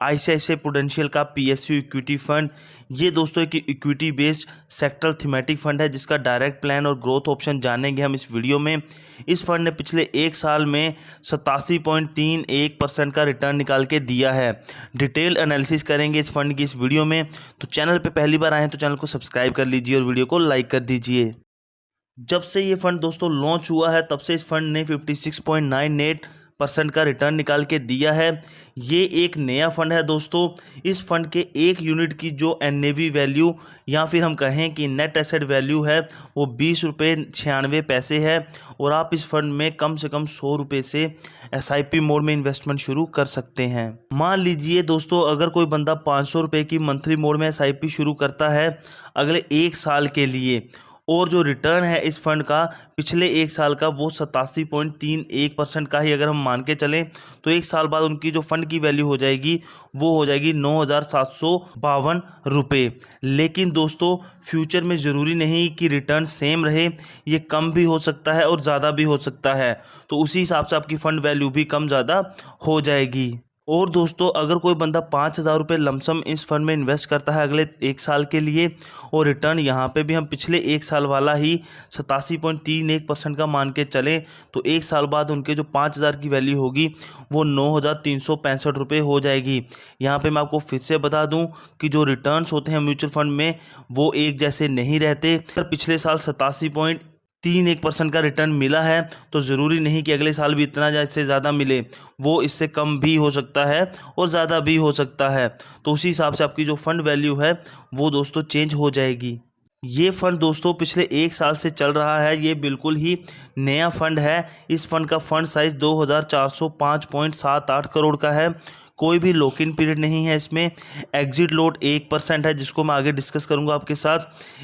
ICICI prudential का PSU equity fund, ये दोस्तों एक equity based sectoral thematic fund है जिसका डायरेक्ट प्लान और ग्रोथ ऑप्शन जानेंगे हम इस वीडियो में। इस फंड ने पिछले एक साल में 87.31% का रिटर्न निकाल के दिया है। डिटेल एनालिसिस करेंगे इस फंड की इस वीडियो में। तो चैनल पे पहली बार आए हैं तो चैनल को सब्सक्राइब कर लीजिए और वीडियो को लाइक कर दीजिए। जब से ये फंड दोस्तों लॉन्च हुआ है तब से इस फंड ने 56.98% का रिटर्न निकाल के दिया है। ये एक नया फंड है दोस्तों। इस फंड के एक यूनिट की जो एनएवी वैल्यू या फिर हम कहें कि नेट एसेट वैल्यू है वो 20 रुपये 96 पैसे है और आप इस फंड में कम से कम 100 रुपये से एसआईपी मोड में इन्वेस्टमेंट शुरू कर सकते हैं। मान लीजिए दोस्तों अगर कोई बंदा 500 रुपये की मंथली मोड में एसआईपी शुरू करता है अगले एक साल के लिए, और जो रिटर्न है इस फंड का पिछले एक साल का वो 87.31% का ही अगर हम मान के चलें तो एक साल बाद उनकी जो फंड की वैल्यू हो जाएगी वो हो जाएगी 9,752 रुपये। लेकिन दोस्तों फ्यूचर में ज़रूरी नहीं कि रिटर्न सेम रहे, ये कम भी हो सकता है और ज़्यादा भी हो सकता है, तो उसी हिसाब से आपकी फ़ंड वैल्यू भी कम ज़्यादा हो जाएगी। और दोस्तों अगर कोई बंदा 5,000 रुपये लमसम इस फंड में इन्वेस्ट करता है अगले एक साल के लिए और रिटर्न यहाँ पे भी हम पिछले एक साल वाला ही 87.31% का मान के चलें तो एक साल बाद उनके जो 5,000 की वैल्यू होगी वो 9,365 रुपये हो जाएगी। यहाँ पे मैं आपको फिर से बता दूँ कि जो रिटर्न्स होते हैं म्यूचुअल फंड में वो एक जैसे नहीं रहते। अगर पिछले साल 87.31% का रिटर्न मिला है तो ज़रूरी नहीं कि अगले साल भी इतना इससे ज़्यादा मिले, वो इससे कम भी हो सकता है और ज़्यादा भी हो सकता है। तो उसी हिसाब से आपकी जो फंड वैल्यू है वो दोस्तों चेंज हो जाएगी। ये फ़ंड दोस्तों पिछले एक साल से चल रहा है, ये बिल्कुल ही नया फ़ंड है। इस फंड का फ़ंड साइज़ 2,405.78 करोड़ का है। कोई भी लॉक इन पीरियड नहीं है इसमें। एग्जिट लोड 1% है जिसको मैं आगे डिस्कस करूंगा आपके साथ।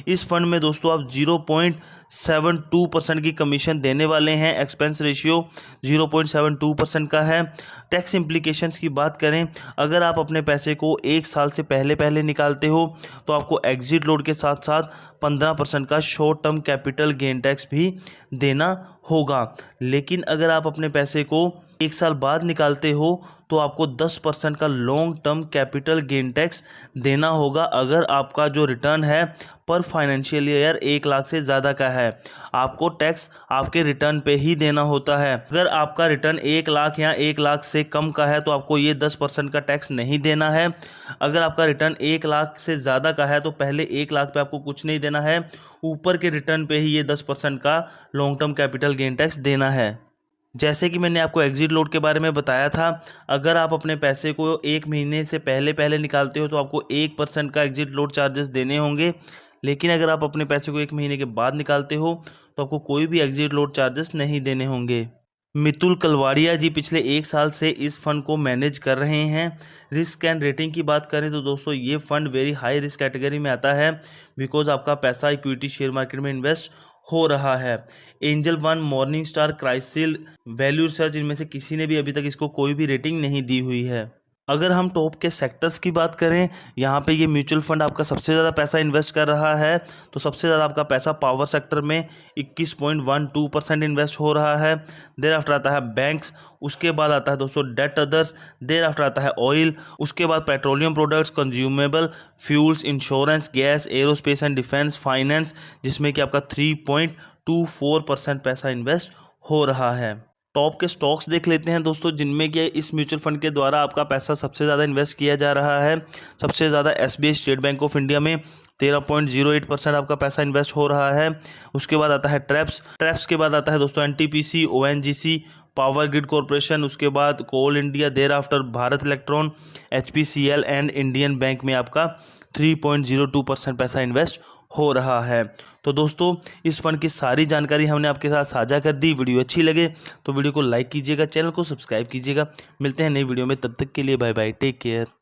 इस फंड में दोस्तों आप 0.72% की कमीशन देने वाले हैं। एक्सपेंस रेशियो 0.72% का है। टैक्स इम्प्लीकेशंस की बात करें, अगर आप अपने पैसे को एक साल से पहले निकालते हो तो आपको एग्जिट लोड के साथ साथ 15% का short term capital gain tax भी देना होगा। लेकिन अगर आप अपने पैसे को एक साल बाद निकालते हो तो आपको 10% का long term capital gain tax देना होगा अगर आपका जो रिटर्न है पर फाइनेंशियल ईयर 1 लाख से ज़्यादा का है। आपको टैक्स आपके रिटर्न पे ही देना होता है। अगर आपका रिटर्न 1 लाख या 1 लाख से कम का है तो आपको ये 10% का टैक्स नहीं देना है। अगर आपका रिटर्न 1 लाख से ज़्यादा का है तो पहले 1 लाख पे आपको कुछ नहीं देना है, ऊपर के रिटर्न पे ही ये 10% का long term capital gain tax देना है। जैसे कि मैंने आपको एग्जिट लोड के बारे में बताया था, अगर आप अपने पैसे को 1 महीने से पहले निकालते हो तो आपको 1% का एग्जिट लोड चार्जेस देने होंगे। लेकिन अगर आप अपने पैसे को 1 महीने के बाद निकालते हो तो आपको कोई भी एग्जिट लोड चार्जेस नहीं देने होंगे। मितुल कलवाड़िया जी पिछले एक साल से इस फंड को मैनेज कर रहे हैं। रिस्क एंड रेटिंग की बात करें तो दोस्तों ये fund very high risk category में आता है बिकॉज आपका पैसा इक्विटी शेयर मार्केट में इन्वेस्ट हो रहा है। Angel one, morning star, CRISIL, value research, इनमें से किसी ने भी अभी तक इसको कोई भी रेटिंग नहीं दी हुई है। अगर हम टॉप के सेक्टर्स की बात करें, यहाँ पे ये म्यूचुअल फंड आपका सबसे ज़्यादा पैसा इन्वेस्ट कर रहा है तो सबसे ज़्यादा आपका पैसा पावर सेक्टर में 21.12% इन्वेस्ट हो रहा है। देर आफ्टर आता है बैंक्स, उसके बाद आता है दोस्तों डेट अदर्स, देर आफ्टर आता है ऑयल, उसके बाद petroleum products, consumable fuels, insurance, gas, aerospace and defence, finance, जिसमें कि आपका 3.24% पैसा इन्वेस्ट हो रहा है। टॉप के स्टॉक्स देख लेते हैं दोस्तों जिनमें कि इस म्यूचुअल फंड के द्वारा आपका पैसा सबसे ज़्यादा इन्वेस्ट किया जा रहा है। सबसे ज़्यादा SBI state bank of India में 13.08% आपका पैसा इन्वेस्ट हो रहा है। उसके बाद आता है ट्रैप्स के बाद आता है दोस्तों NTPC, ONGC, power grid corporation, उसके बाद coal India, there after Bharat electron, HPCL and Indian bank में आपका 3.02% पैसा इन्वेस्ट हो रहा है। तो दोस्तों इस फंड की सारी जानकारी हमने आपके साथ साझा कर दी। वीडियो अच्छी लगे तो वीडियो को लाइक कीजिएगा, चैनल को सब्सक्राइब कीजिएगा। मिलते हैं नई वीडियो में, तब तक के लिए बाय बाय, टेक केयर।